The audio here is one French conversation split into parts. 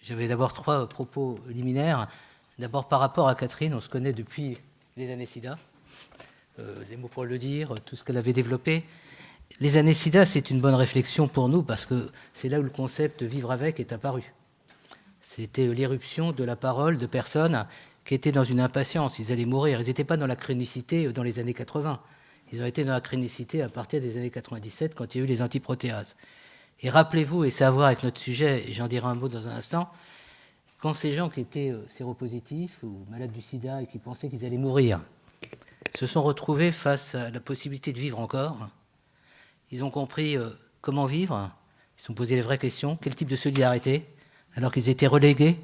J'avais d'abord 3 propos liminaires. D'abord, par rapport à Catherine, on se connaît depuis les années SIDA. Les mots pour le dire, tout ce qu'elle avait développé. Les années SIDA, c'est une bonne réflexion pour nous parce que c'est là où le concept « vivre avec » est apparu. C'était l'éruption de la parole de personnes qui étaient dans une impatience. Ils allaient mourir. Ils n'étaient pas dans la chronicité dans les années 80. Ils ont été dans la chronicité à partir des années 97 quand il y a eu les antiprotéases. Et rappelez-vous, et ça a à voir avec notre sujet, et j'en dirai un mot dans un instant, quand ces gens qui étaient séropositifs ou malades du sida et qui pensaient qu'ils allaient mourir se sont retrouvés face à la possibilité de vivre encore, ils ont compris comment vivre, ils se sont posé les vraies questions, quel type de solidarité, alors qu'ils étaient relégués,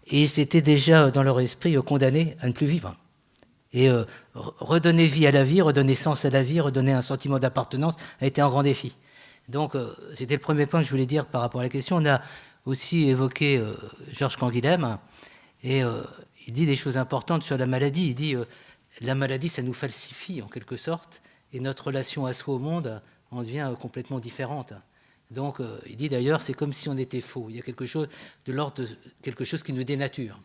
et ils étaient déjà dans leur esprit condamnés à ne plus vivre. Et redonner vie à la vie, redonner sens à la vie, redonner un sentiment d'appartenance a été un grand défi. Donc, c'était le premier point que je voulais dire par rapport à la question. On a aussi évoqué Georges Canguilhem, et il dit des choses importantes sur la maladie. Il dit la maladie, ça nous falsifie en quelque sorte, et notre relation à soi au monde en devient complètement différente. Donc, il dit d'ailleurs, c'est comme si on était faux. Il y a quelque chose de l'ordre de quelque chose qui nous dénature.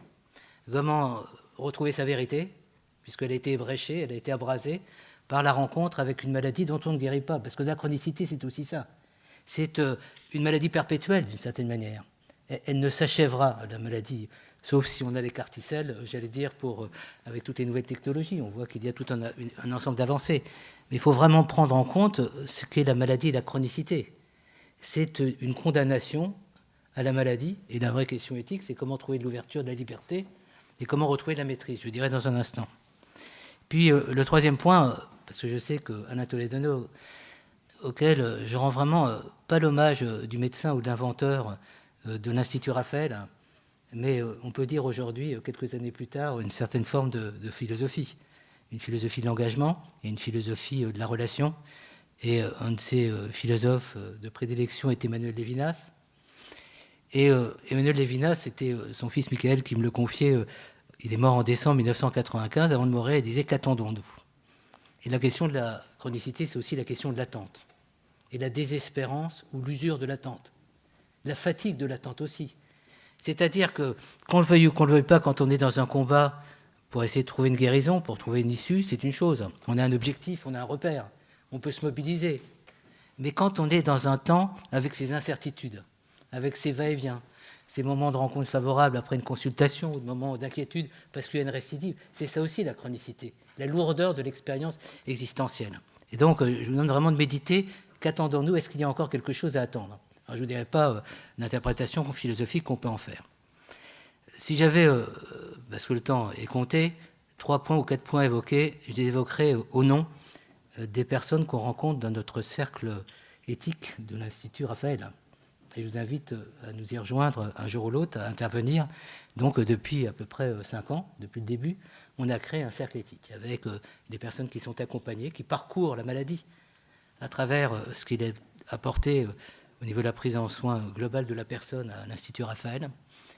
Comment retrouver sa vérité, puisqu'elle a été ébréchée, elle a été abrasée par la rencontre avec une maladie dont on ne guérit pas. Parce que la chronicité, c'est aussi ça. C'est une maladie perpétuelle, d'une certaine manière. Elle ne s'achèvera, la maladie, sauf si on a les carticelles, j'allais dire, avec toutes les nouvelles technologies. On voit qu'il y a tout un ensemble d'avancées. Mais il faut vraiment prendre en compte ce qu'est la maladie et la chronicité. C'est une condamnation à la maladie. Et la vraie question éthique, c'est comment trouver de l'ouverture, de la liberté, et comment retrouver de la maîtrise, je dirais dans un instant. Puis le troisième point, parce que je sais qu'Alain Toledano, auquel je rends vraiment pas l'hommage du médecin ou de l'inventeur de l'Institut Raphaël, mais on peut dire aujourd'hui, quelques années plus tard, une certaine forme de philosophie. Une philosophie de l'engagement et une philosophie de la relation. Et un de ses philosophes de prédilection est Emmanuel Lévinas. Et Emmanuel Lévinas, c'était son fils Michael qui me le confiait. Il est mort en décembre 1995. Avant de mourir, il disait « Qu'attendons-nous » Et la question de la chronicité, c'est aussi la question de l'attente. Et la désespérance ou l'usure de l'attente. La fatigue de l'attente aussi. C'est-à-dire que, qu'on le veuille ou qu'on ne le veuille pas, quand on est dans un combat pour essayer de trouver une guérison, pour trouver une issue, c'est une chose. On a un objectif, on a un repère. On peut se mobiliser. Mais quand on est dans un temps avec ses incertitudes, avec ses va-et-vient, ces moments de rencontre favorables après une consultation ou de moments d'inquiétude parce qu'il y a une récidive, c'est ça aussi la chronicité, la lourdeur de l'expérience existentielle. Et donc, je vous demande vraiment de méditer. Qu'attendons-nous? Est-ce qu'il y a encore quelque chose à attendre? Alors, je ne vous dirai pas l'interprétation philosophique qu'on peut en faire. Si j'avais, parce que le temps est compté, 3 points ou 4 points évoqués, je les évoquerai au nom des personnes qu'on rencontre dans notre cercle éthique de l'Institut Raphaël. Et je vous invite à nous y rejoindre un jour ou l'autre, à intervenir. Donc, depuis à peu près 5 ans, depuis le début, on a créé un cercle éthique avec des personnes qui sont accompagnées, qui parcourent la maladie à travers ce qu'il est apporté au niveau de la prise en soin globale de la personne à l'Institut Raphaël.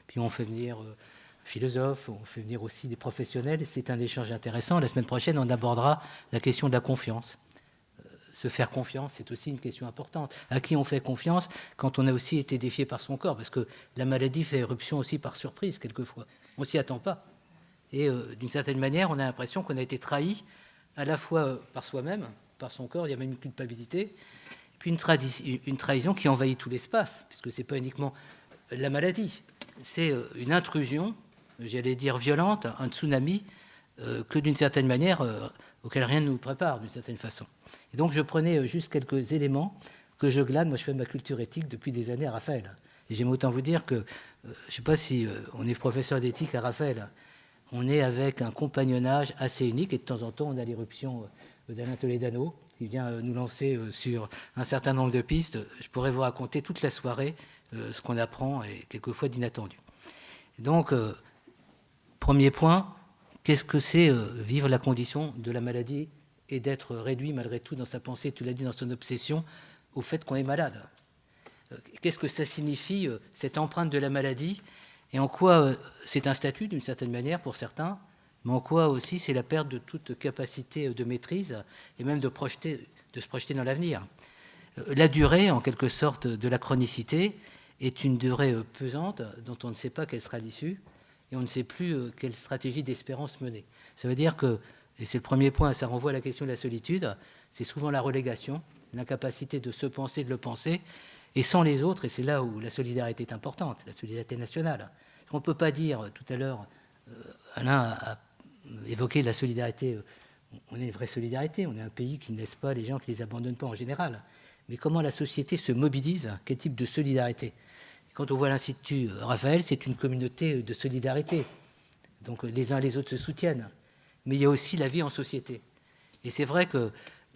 Puis on fait venir philosophes, on fait venir aussi des professionnels. C'est un échange intéressant. La semaine prochaine, on abordera la question de la confiance. Se faire confiance, c'est aussi une question importante. À qui on fait confiance quand on a aussi été défié par son corps? Parce que la maladie fait éruption aussi par surprise, quelquefois. On ne s'y attend pas. Et d'une certaine manière, on a l'impression qu'on a été trahi à la fois par soi-même, par son corps, il y a même une culpabilité, puis une trahison qui envahit tout l'espace, puisque ce n'est pas uniquement la maladie. C'est une intrusion, j'allais dire violente, un tsunami, que d'une certaine manière, auquel rien ne nous prépare, d'une certaine façon. Et donc je prenais juste quelques éléments que je glane. Moi, je fais ma culture éthique depuis des années à Raphaël. Et j'aime autant vous dire que, je ne sais pas si on est professeur d'éthique à Raphaël, on est avec un compagnonnage assez unique, et de temps en temps, on a l'éruption d'Alain Toledano, qui vient nous lancer sur un certain nombre de pistes. Je pourrais vous raconter toute la soirée ce qu'on apprend, et quelquefois d'inattendu. Donc, premier point, qu'est-ce que c'est vivre la condition de la maladie et d'être réduit malgré tout dans sa pensée, tu l'as dit, dans son obsession, au fait qu'on est malade? Qu'est-ce que ça signifie, cette empreinte de la maladie, et en quoi c'est un statut d'une certaine manière pour certains, mais en quoi aussi c'est la perte de toute capacité de maîtrise et même de se projeter dans l'avenir. La durée, en quelque sorte, de la chronicité est une durée pesante dont on ne sait pas quelle sera l'issue et on ne sait plus quelle stratégie d'espérance mener. Ça veut dire que, et c'est le premier point, ça renvoie à la question de la solitude, c'est souvent la relégation, l'incapacité de se penser, de le penser, et sans les autres, et c'est là où la solidarité est importante, la solidarité nationale. On ne peut pas dire, tout à l'heure, Alain a évoqué la solidarité, on est une vraie solidarité, on est un pays qui ne laisse pas les gens, qui ne les abandonne pas en général. Mais comment la société se mobilise, quel type de solidarité? Quand on voit l'Institut Raphaël, c'est une communauté de solidarité. Donc les uns les autres se soutiennent. Mais il y a aussi la vie en société. Et c'est vrai qu'il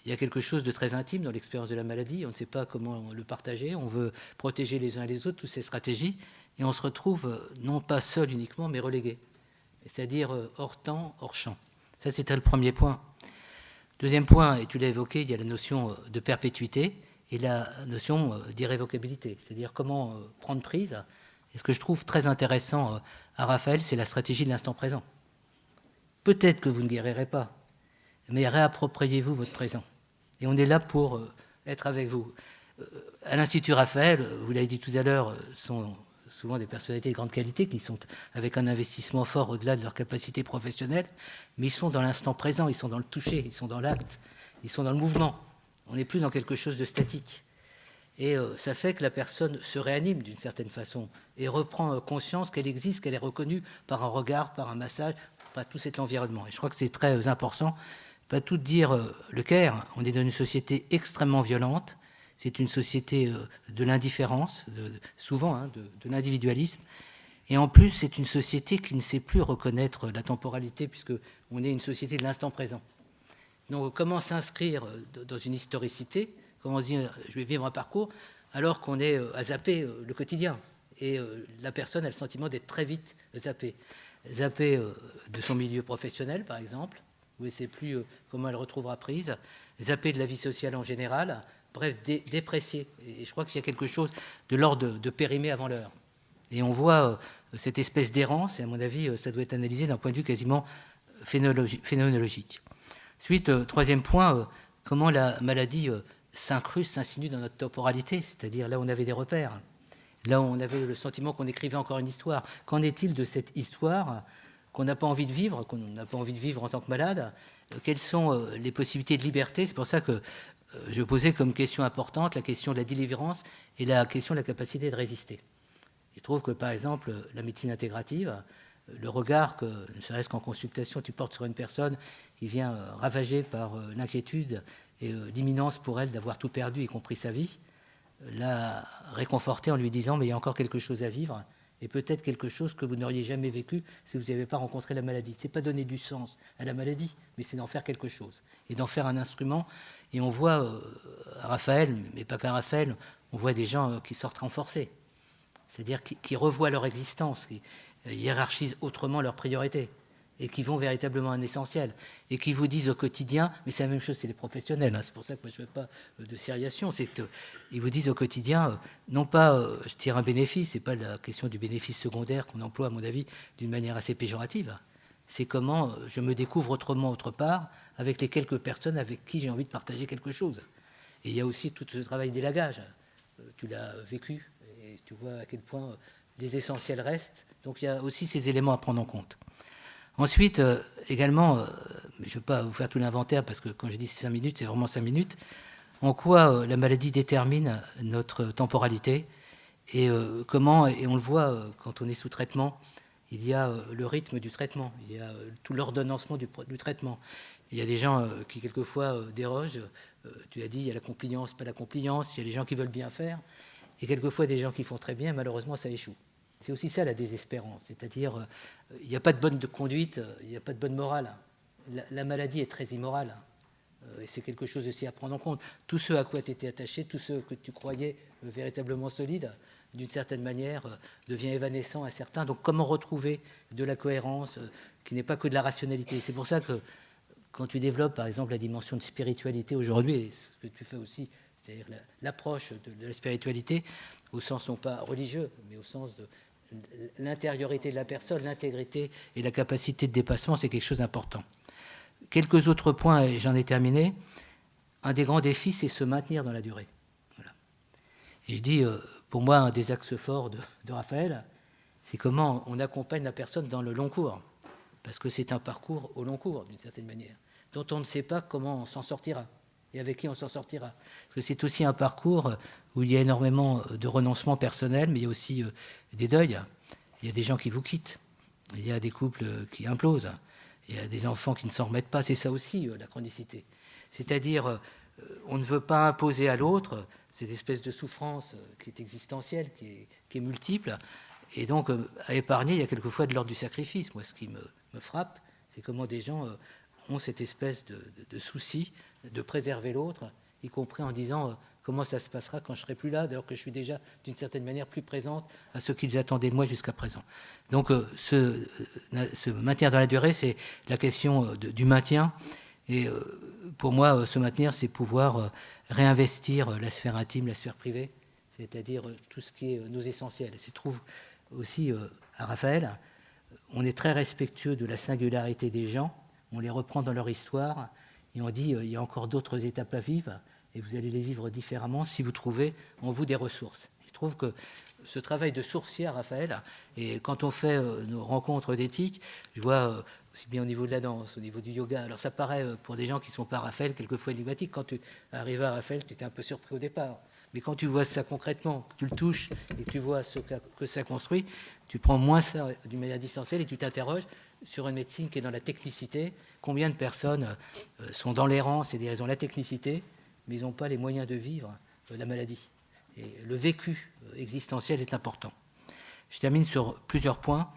y a quelque chose de très intime dans l'expérience de la maladie. On ne sait pas comment le partager. On veut protéger les uns les autres, toutes ces stratégies. Et on se retrouve non pas seul uniquement, mais relégué. C'est-à-dire hors temps, hors champ. Ça, c'était le premier point. Deuxième point, et tu l'as évoqué, il y a la notion de perpétuité et la notion d'irrévocabilité. C'est-à-dire comment prendre prise. Et ce que je trouve très intéressant à Raphaël, c'est la stratégie de l'instant présent. Peut-être que vous ne guérirez pas, mais réappropriez-vous votre présent. Et on est là pour être avec vous. À l'Institut Raphaël, vous l'avez dit tout à l'heure, sont souvent des personnalités de grande qualité qui sont avec un investissement fort au-delà de leur capacité professionnelle, mais ils sont dans l'instant présent, ils sont dans le toucher, ils sont dans l'acte, ils sont dans le mouvement. On n'est plus dans quelque chose de statique. Et ça fait que la personne se réanime d'une certaine façon et reprend conscience qu'elle existe, qu'elle est reconnue par un regard, par un massage, par tout cet environnement. Et je crois que c'est très important. Pas tout dire le Caire, on est dans une société extrêmement violente. C'est une société de l'indifférence, souvent de l'individualisme. Et en plus, c'est une société qui ne sait plus reconnaître la temporalité, puisqu'on est une société de l'instant présent. Donc, comment s'inscrire dans une historicité? Comment se dire, je vais vivre un parcours, alors qu'on est à zapper le quotidien. Et la personne a le sentiment d'être très vite zappée. Zappée de son milieu professionnel, par exemple, où elle ne sait plus comment elle retrouvera prise. Zappée de la vie sociale en général. Bref, déprécié. Et je crois qu'il y a quelque chose de l'ordre de périmé avant l'heure. Et on voit cette espèce d'errance, et à mon avis, ça doit être analysé d'un point de vue quasiment phénoménologique. Ensuite, troisième point, comment la maladie s'incruste, s'insinue dans notre temporalité, c'est-à-dire là où on avait des repères, là où on avait le sentiment qu'on écrivait encore une histoire. Qu'en est-il de cette histoire qu'on n'a pas envie de vivre, qu'on n'a pas envie de vivre en tant que malade? Quelles sont les possibilités de liberté? C'est pour ça que je posais comme question importante la question de la délivrance et la question de la capacité de résister. Je trouve que, par exemple, la médecine intégrative, le regard que, ne serait-ce qu'en consultation, tu portes sur une personne qui vient ravagée par l'inquiétude et l'imminence pour elle d'avoir tout perdu, y compris sa vie, l'a réconfortée en lui disant « mais il y a encore quelque chose à vivre ». Et peut-être quelque chose que vous n'auriez jamais vécu si vous n'avez pas rencontré la maladie. Ce n'est pas donner du sens à la maladie, mais c'est d'en faire quelque chose, et d'en faire un instrument. Et on voit Raphaël, mais pas qu'à Raphaël, on voit des gens qui sortent renforcés, c'est-à-dire qui revoient leur existence, qui hiérarchisent autrement leurs priorités, et qui vont véritablement à un essentiel, et qui vous disent au quotidien, mais c'est la même chose, c'est les professionnels, hein, c'est pour ça que moi je ne fais pas de sériation, ils vous disent au quotidien, non pas je tire un bénéfice, ce n'est pas la question du bénéfice secondaire qu'on emploie à mon avis d'une manière assez péjorative, c'est comment je me découvre autrement autre part, avec les quelques personnes avec qui j'ai envie de partager quelque chose. Et il y a aussi tout ce travail d'élagage, tu l'as vécu, et tu vois à quel point les essentiels restent, donc il y a aussi ces éléments à prendre en compte. Ensuite, également, je ne vais pas vous faire tout l'inventaire parce que quand je dis 5 minutes, c'est vraiment 5 minutes, en quoi la maladie détermine notre temporalité et comment, et on le voit quand on est sous traitement, il y a le rythme du traitement, il y a tout l'ordonnancement du traitement. Il y a des gens qui quelquefois dérogent, tu as dit, il y a la compliance, pas la compliance, il y a les gens qui veulent bien faire, et quelquefois des gens qui font très bien, malheureusement ça échoue. C'est aussi ça la désespérance, c'est-à-dire il n'y a pas de bonne conduite, il n'y a pas de bonne morale. La maladie est très immorale, et c'est quelque chose aussi à prendre en compte. Tout ce à quoi tu étais attaché, tout ce que tu croyais véritablement solide, d'une certaine manière, devient évanescent à certains. Donc comment retrouver de la cohérence qui n'est pas que de la rationalité? C'est pour ça que quand tu développes par exemple la dimension de spiritualité aujourd'hui, et ce que tu fais aussi, c'est-à-dire l'approche de la spiritualité, au sens non pas religieux, mais au sens de l'intériorité de la personne, l'intégrité et la capacité de dépassement, c'est quelque chose d'important. Quelques autres points, et j'en ai terminé. Un des grands défis, c'est se maintenir dans la durée. Voilà. Et je dis, pour moi, un des axes forts de Raphaël, c'est comment on accompagne la personne dans le long cours. Parce que c'est un parcours au long cours, d'une certaine manière, dont on ne sait pas comment on s'en sortira et avec qui on s'en sortira. Parce que c'est aussi un parcours où il y a énormément de renoncements personnels, mais il y a aussi des deuils. Il y a des gens qui vous quittent. Il y a des couples qui implosent. Il y a des enfants qui ne s'en remettent pas. C'est ça aussi, la chronicité. C'est-à-dire, on ne veut pas imposer à l'autre cette espèce de souffrance qui est existentielle, qui est multiple. Et donc, à épargner, il y a quelquefois de l'ordre du sacrifice. Moi, ce qui me frappe, c'est comment des gens ont cette espèce de souci de préserver l'autre, y compris en disant comment ça se passera quand je ne serai plus là, alors que je suis déjà, d'une certaine manière, plus présente à ce qu'ils attendaient de moi jusqu'à présent. Donc, ce maintien dans la durée, c'est la question du maintien. Et pour moi, se maintenir, c'est pouvoir réinvestir la sphère intime, la sphère privée, c'est-à-dire tout ce qui est nos essentiels. Et se trouve aussi à Raphaël, on est très respectueux de la singularité des gens, on les reprend dans leur histoire, et on dit il y a encore d'autres étapes à vivre, et vous allez les vivre différemment si vous trouvez en vous des ressources. Je trouve que ce travail de sourcier à Raphaël, et quand on fait nos rencontres d'éthique, je vois aussi bien au niveau de la danse, au niveau du yoga, alors ça paraît pour des gens qui ne sont pas Raphaël quelquefois énigmatique. Quand tu arrives à Raphaël, tu étais un peu surpris au départ. Mais quand tu vois ça concrètement, tu le touches et tu vois ce que ça construit, tu prends moins ça d'une manière distancielle et tu t'interroges sur une médecine qui est dans la technicité. Combien de personnes sont dans l'errance et ils ont la technicité, mais ils n'ont pas les moyens de vivre la maladie. Et le vécu existentiel est important. Je termine sur plusieurs points.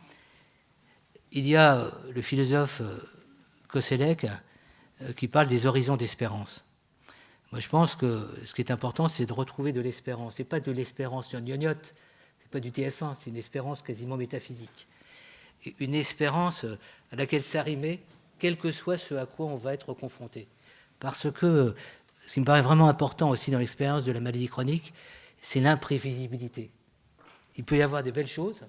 Il y a le philosophe Koselleck qui parle des horizons d'espérance. Moi, je pense que ce qui est important, c'est de retrouver de l'espérance. Ce n'est pas de l'espérance gnognotte, ce n'est pas du TF1, c'est une espérance quasiment métaphysique. Et une espérance à laquelle s'arrimer, quel que soit ce à quoi on va être confronté. Parce que ce qui me paraît vraiment important aussi dans l'expérience de la maladie chronique, c'est l'imprévisibilité. Il peut y avoir des belles choses,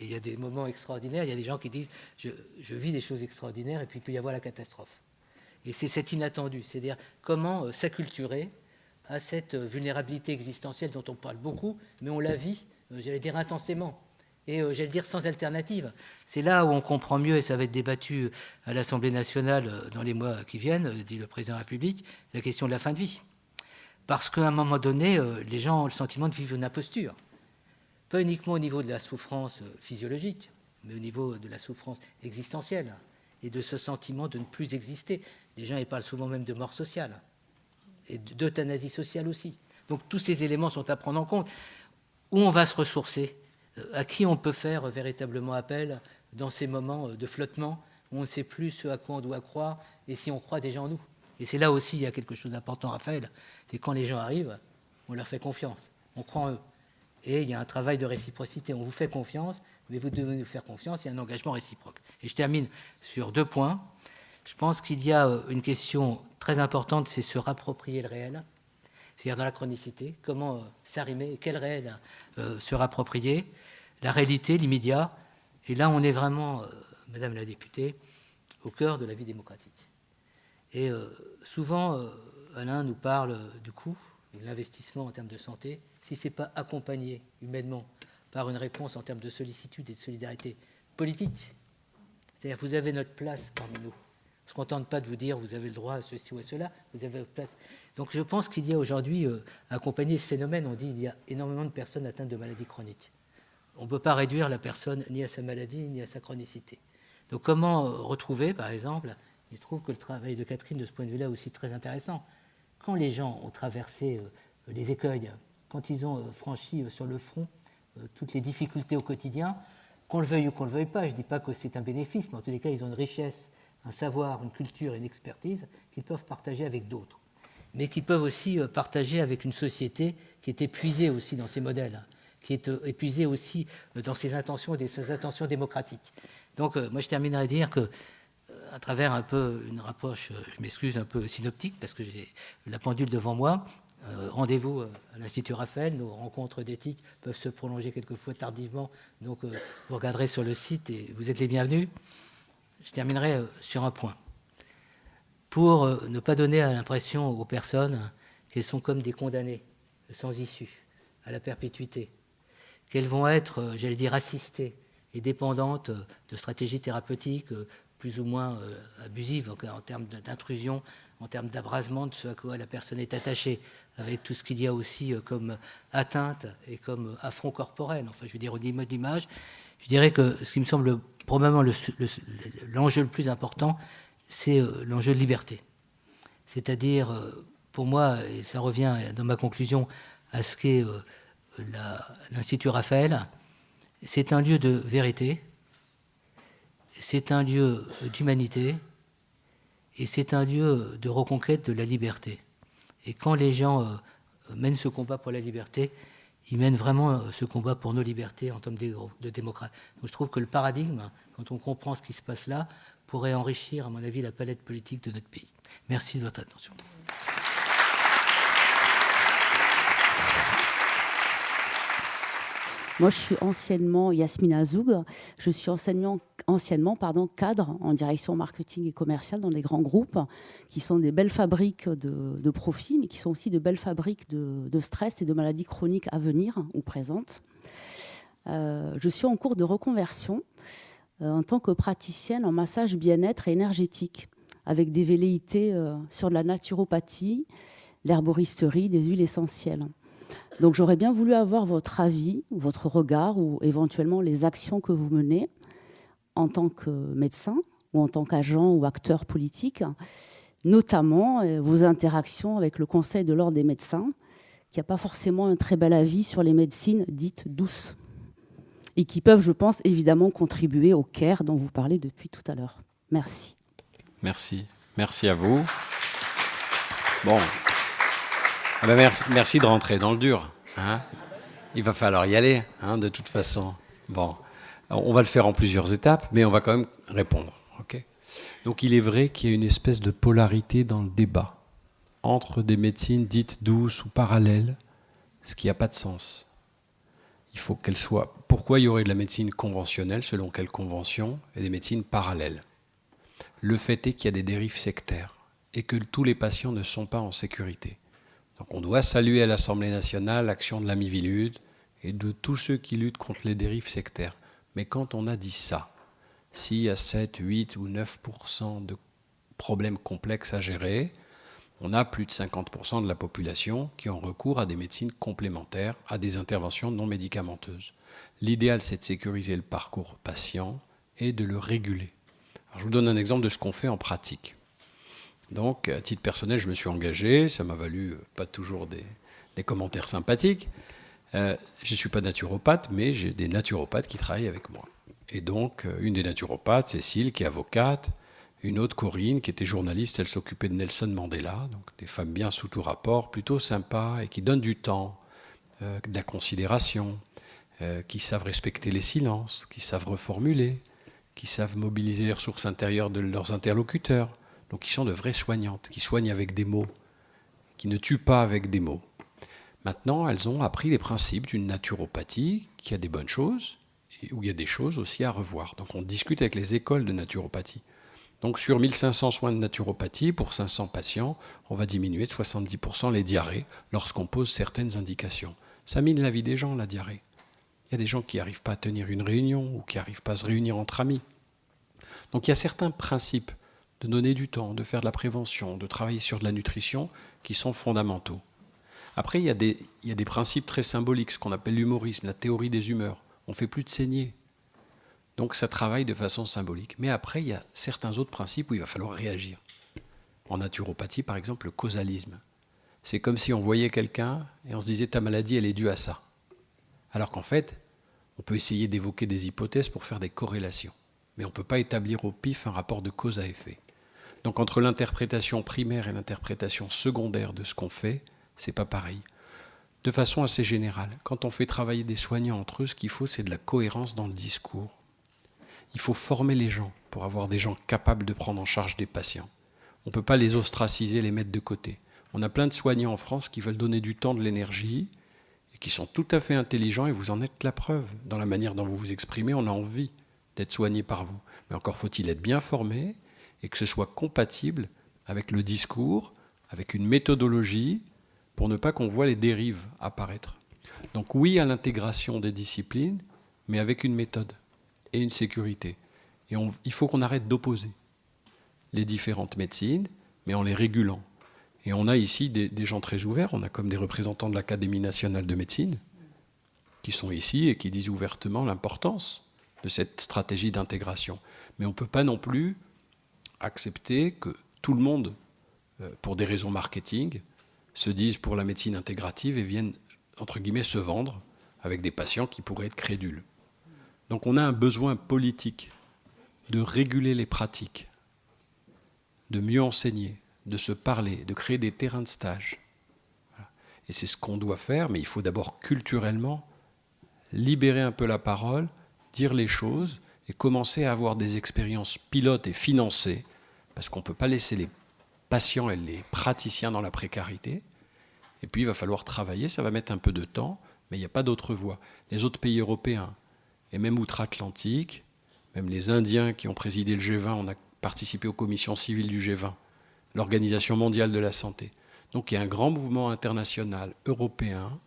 et il y a des moments extraordinaires, il y a des gens qui disent je vis des choses extraordinaires, et puis il peut y avoir la catastrophe. Et c'est cet inattendu, c'est-à-dire comment s'acculturer à cette vulnérabilité existentielle dont on parle beaucoup, mais on la vit, j'allais dire intensément, et j'allais dire sans alternative. C'est là où on comprend mieux, et ça va être débattu à l'Assemblée nationale dans les mois qui viennent, dit le président de la République, la question de la fin de vie. Parce qu'à un moment donné, les gens ont le sentiment de vivre une imposture. Pas uniquement au niveau de la souffrance physiologique, mais au niveau de la souffrance existentielle et de ce sentiment de ne plus exister. Les gens ils parlent souvent même de mort sociale et d'euthanasie sociale aussi. Donc tous ces éléments sont à prendre en compte. Où on va se ressourcer, à qui on peut faire véritablement appel dans ces moments de flottement où on ne sait plus ce à quoi on doit croire et si on croit déjà en nous. Et c'est là aussi il y a quelque chose d'important, Raphaël, c'est quand les gens arrivent, on leur fait confiance, on croit en eux. Et il y a un travail de réciprocité. On vous fait confiance, mais vous devez nous faire confiance, il y a un engagement réciproque. Et je termine sur 2 points. Je pense qu'il y a une question très importante, c'est se rapproprier le réel, c'est-à-dire dans la chronicité, comment s'arrimer, quel réel se rapproprier, la réalité, l'immédiat. Et là, on est vraiment, Madame la députée, au cœur de la vie démocratique. Et souvent, Alain nous parle du coût, de l'investissement en termes de santé, si ce n'est pas accompagné humainement par une réponse en termes de sollicitude et de solidarité politique. C'est-à-dire vous avez notre place parmi nous. On ne se contente pas de vous dire vous avez le droit à ceci ou à cela, vous avez votre place. Donc je pense qu'il y a aujourd'hui, accompagné ce phénomène, on dit qu'il y a énormément de personnes atteintes de maladies chroniques. On ne peut pas réduire la personne ni à sa maladie ni à sa chronicité. Donc comment retrouver, par exemple, je trouve que le travail de Catherine de ce point de vue-là est aussi très intéressant. Quand les gens ont traversé les écueils, quand ils ont franchi sur le front toutes les difficultés au quotidien, qu'on le veuille ou qu'on ne le veuille pas, je ne dis pas que c'est un bénéfice, mais en tous les cas, ils ont une richesse, un savoir, une culture et une expertise qu'ils peuvent partager avec d'autres, mais qu'ils peuvent aussi partager avec une société qui est épuisée aussi dans ses modèles, qui est épuisée aussi dans ses intentions et ses intentions démocratiques. Donc, moi, je terminerai à dire que à travers un peu une approche, je m'excuse, un peu synoptique, parce que j'ai la pendule devant moi. Rendez-vous à l'Institut Raphaël, nos rencontres d'éthique peuvent se prolonger quelquefois tardivement, donc vous regarderez sur le site et vous êtes les bienvenus. Je terminerai sur un point. Pour ne pas donner l'impression aux personnes qu'elles sont comme des condamnés sans issue, à la perpétuité, qu'elles vont être, j'allais dire, assistées et dépendantes de stratégies thérapeutiques plus ou moins abusives en termes d'intrusion, en termes d'abrasement de ce à quoi la personne est attachée, avec tout ce qu'il y a aussi comme atteinte et comme affront corporel, enfin je veux dire au niveau de l'image. Je dirais que ce qui me semble probablement l'enjeu le plus important, c'est l'enjeu de liberté. C'est-à-dire, pour moi, et ça revient dans ma conclusion à ce qu'est l'Institut Raphaël, c'est un lieu de vérité, c'est un lieu d'humanité et c'est un lieu de reconquête de la liberté. Et quand les gens mènent ce combat pour la liberté, ils mènent vraiment ce combat pour nos libertés en tant que démocrates. Donc je trouve que le paradigme, quand on comprend ce qui se passe là, pourrait enrichir, à mon avis, la palette politique de notre pays. Merci de votre attention. Moi, je suis anciennement Yasmine Azoug. Je suis anciennement cadre en direction marketing et commercial dans des grands groupes qui sont des belles fabriques de profit, mais qui sont aussi de belles fabriques de stress et de maladies chroniques à venir ou présentes. Je suis en cours de reconversion en tant que praticienne en massage bien-être et énergétique, avec des velléités sur de la naturopathie, l'herboristerie, des huiles essentielles. Donc j'aurais bien voulu avoir votre avis, votre regard ou éventuellement les actions que vous menez en tant que médecin ou en tant qu'agent ou acteur politique, notamment vos interactions avec le Conseil de l'Ordre des médecins, qui n'a pas forcément un très bel avis sur les médecines dites douces et qui peuvent, je pense, évidemment contribuer au care dont vous parlez depuis tout à l'heure. Merci. Merci. Merci à vous. Bon. Ah ben merci de rentrer dans le dur. Hein, il va falloir y aller, hein, de toute façon. Bon, on va le faire en plusieurs étapes, mais on va quand même répondre. Okay. Donc il est vrai qu'il y a une espèce de polarité dans le débat entre des médecines dites douces ou parallèles, ce qui n'a pas de sens. Il faut qu'elles soient... Pourquoi il y aurait de la médecine conventionnelle, selon quelle convention, et des médecines parallèles? Le fait est qu'il y a des dérives sectaires et que tous les patients ne sont pas en sécurité. Donc on doit saluer à l'Assemblée nationale l'action de la Miviludes et de tous ceux qui luttent contre les dérives sectaires. Mais quand on a dit ça, s'il y a 7, 8 ou 9% de problèmes complexes à gérer, on a plus de 50% de la population qui ont recours à des médecines complémentaires, à des interventions non médicamenteuses. L'idéal, c'est de sécuriser le parcours patient et de le réguler. Alors, je vous donne un exemple de ce qu'on fait en pratique. Donc, à titre personnel, je me suis engagé, ça m'a valu pas toujours des commentaires sympathiques. Je ne suis pas naturopathe, mais j'ai des naturopathes qui travaillent avec moi. Et donc, une des naturopathes, Cécile, qui est avocate, une autre, Corinne, qui était journaliste, elle s'occupait de Nelson Mandela, donc des femmes bien sous tout rapport, plutôt sympas, et qui donnent du temps, de la considération, qui savent respecter les silences, qui savent reformuler, qui savent mobiliser les ressources intérieures de leurs interlocuteurs. Donc qui sont de vraies soignantes, qui soignent avec des mots, qui ne tuent pas avec des mots. Maintenant, elles ont appris les principes d'une naturopathie qui a des bonnes choses, et où il y a des choses aussi à revoir. Donc on discute avec les écoles de naturopathie. Donc sur 1500 soins de naturopathie, pour 500 patients, on va diminuer de 70% les diarrhées lorsqu'on pose certaines indications. Ça mine la vie des gens, la diarrhée. Il y a des gens qui n'arrivent pas à tenir une réunion ou qui n'arrivent pas à se réunir entre amis. Donc il y a certains principes de donner du temps, de faire de la prévention, de travailler sur de la nutrition, qui sont fondamentaux. Après, il y a des principes très symboliques, ce qu'on appelle l'humorisme, la théorie des humeurs. On ne fait plus de saigner. Donc ça travaille de façon symbolique. Mais après, il y a certains autres principes où il va falloir réagir. En naturopathie, par exemple, le causalisme. C'est comme si on voyait quelqu'un et on se disait « ta maladie, elle est due à ça ». Alors qu'en fait, on peut essayer d'évoquer des hypothèses pour faire des corrélations. Mais on ne peut pas établir au pif un rapport de cause à effet. Donc entre l'interprétation primaire et l'interprétation secondaire de ce qu'on fait, c'est pas pareil. De façon assez générale, quand on fait travailler des soignants entre eux, ce qu'il faut, c'est de la cohérence dans le discours. Il faut former les gens pour avoir des gens capables de prendre en charge des patients. On ne peut pas les ostraciser, les mettre de côté. On a plein de soignants en France qui veulent donner du temps, de l'énergie, et qui sont tout à fait intelligents, et vous en êtes la preuve. Dans la manière dont vous vous exprimez, on a envie d'être soigné par vous. Mais encore faut-il être bien formé, et que ce soit compatible avec le discours, avec une méthodologie, pour ne pas qu'on voit les dérives apparaître. Donc oui à l'intégration des disciplines, mais avec une méthode et une sécurité. Et il faut qu'on arrête d'opposer les différentes médecines, mais en les régulant. Et on a ici des gens très ouverts, on a comme des représentants de l'Académie nationale de médecine, qui sont ici et qui disent ouvertement l'importance de cette stratégie d'intégration. Mais on ne peut pas non plus accepter que tout le monde, pour des raisons marketing, se dise pour la médecine intégrative et viennent, entre guillemets, se vendre avec des patients qui pourraient être crédules. Donc on a un besoin politique de réguler les pratiques, de mieux enseigner, de se parler, de créer des terrains de stage. Voilà. Et c'est ce qu'on doit faire, mais il faut d'abord culturellement libérer un peu la parole, dire les choses et commencer à avoir des expériences pilotes et financées, parce qu'on ne peut pas laisser les patients et les praticiens dans la précarité. Et puis il va falloir travailler, ça va mettre un peu de temps, mais il n'y a pas d'autre voie. Les autres pays européens, et même outre-Atlantique, même les Indiens qui ont présidé le G20, on a participé aux commissions civiles du G20, l'Organisation mondiale de la santé. Donc il y a un grand mouvement international, européen,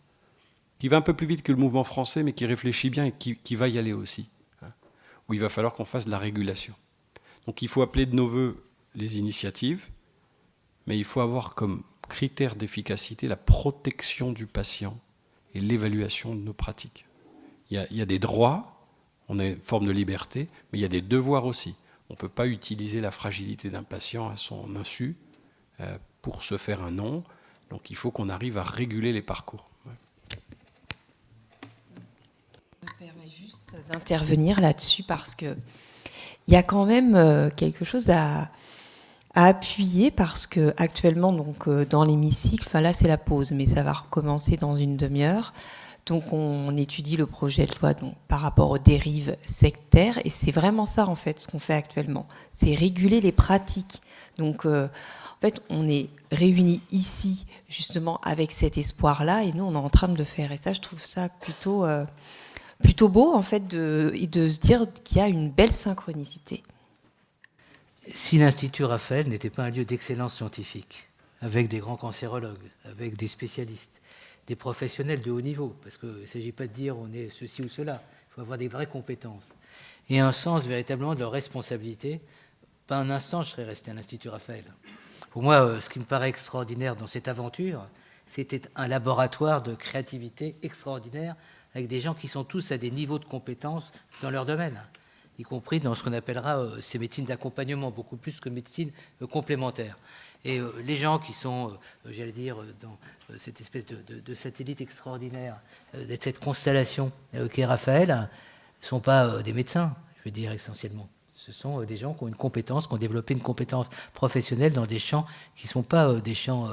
qui va un peu plus vite que le mouvement français, mais qui réfléchit bien et qui va y aller aussi, hein, où il va falloir qu'on fasse de la régulation. Donc il faut appeler de nos voeux les initiatives, mais il faut avoir comme critère d'efficacité la protection du patient et l'évaluation de nos pratiques. Il y a des droits, on a une forme de liberté, mais il y a des devoirs aussi. On ne peut pas utiliser la fragilité d'un patient à son insu pour se faire un nom. Donc il faut qu'on arrive à réguler les parcours. Ouais. Je me permets juste d'intervenir là-dessus parce qu'il y a quand même quelque chose à appuyer parce que actuellement donc dans l'hémicycle, enfin là c'est la pause, mais ça va recommencer dans une demi-heure. Donc on étudie le projet de loi donc, par rapport aux dérives sectaires et c'est vraiment ça en fait ce qu'on fait actuellement, c'est réguler les pratiques. Donc en fait on est réunis ici justement avec cet espoir-là et nous on est en train de le faire et ça je trouve ça plutôt beau en fait de se dire qu'il y a une belle synchronicité. Si l'Institut Raphaël n'était pas un lieu d'excellence scientifique, avec des grands cancérologues, avec des spécialistes, des professionnels de haut niveau, parce qu'il ne s'agit pas de dire on est ceci ou cela, il faut avoir des vraies compétences, et un sens véritablement de leur responsabilité, pas un instant je serais resté à l'Institut Raphaël. Pour moi, ce qui me paraît extraordinaire dans cette aventure, c'était un laboratoire de créativité extraordinaire, avec des gens qui sont tous à des niveaux de compétences dans leur domaine, y compris dans ce qu'on appellera ces médecines d'accompagnement, beaucoup plus que médecine complémentaire. Et les gens qui sont, j'allais dire, dans cette espèce de satellite extraordinaire, de cette constellation qu'est Raphaël, ne sont pas des médecins, je veux dire, essentiellement. Ce sont des gens qui ont une compétence, qui ont développé une compétence professionnelle dans des champs qui ne sont pas des champs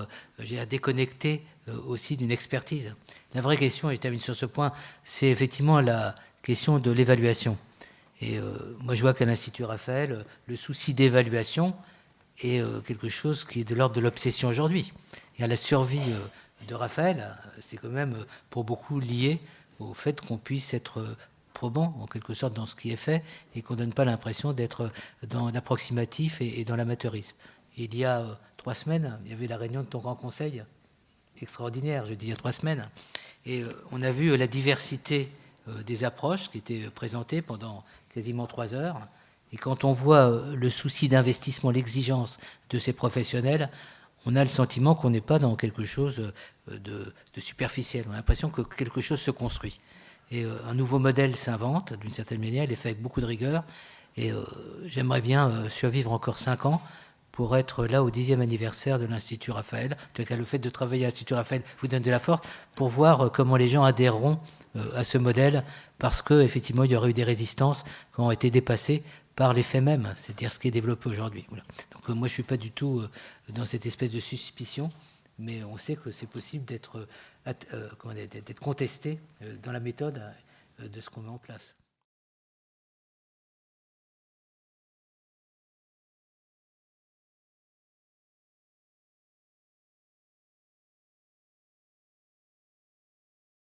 déconnectés aussi d'une expertise. La vraie question, et je termine sur ce point, c'est effectivement la question de l'évaluation. Et moi, je vois qu'à l'Institut Raphaël, le souci d'évaluation est quelque chose qui est de l'ordre de l'obsession aujourd'hui. Et à la survie de Raphaël, c'est quand même pour beaucoup lié au fait qu'on puisse être probant, en quelque sorte, dans ce qui est fait, et qu'on ne donne pas l'impression d'être dans l'approximatif et dans l'amateurisme. Il y a 3 semaines, il y avait la réunion de ton grand conseil, extraordinaire, je dis il y a 3 semaines, et on a vu la diversité des approches qui étaient présentées pendant quasiment 3 heures. Et quand on voit le souci d'investissement, l'exigence de ces professionnels, on a le sentiment qu'on n'est pas dans quelque chose de superficiel. On a l'impression que quelque chose se construit. Et un nouveau modèle s'invente, d'une certaine manière, il est fait avec beaucoup de rigueur. Et j'aimerais bien survivre encore 5 ans pour être là au 10e anniversaire de l'Institut Raphaël. En tout cas, le fait de travailler à l'Institut Raphaël vous donne de la force pour voir comment les gens adhéreront à ce modèle, parce qu'effectivement, il y aurait eu des résistances qui ont été dépassées par les faits mêmes, c'est-à-dire ce qui est développé aujourd'hui. Voilà. Donc moi, je ne suis pas du tout dans cette espèce de suspicion, mais on sait que c'est possible d'être contesté dans la méthode de ce qu'on met en place.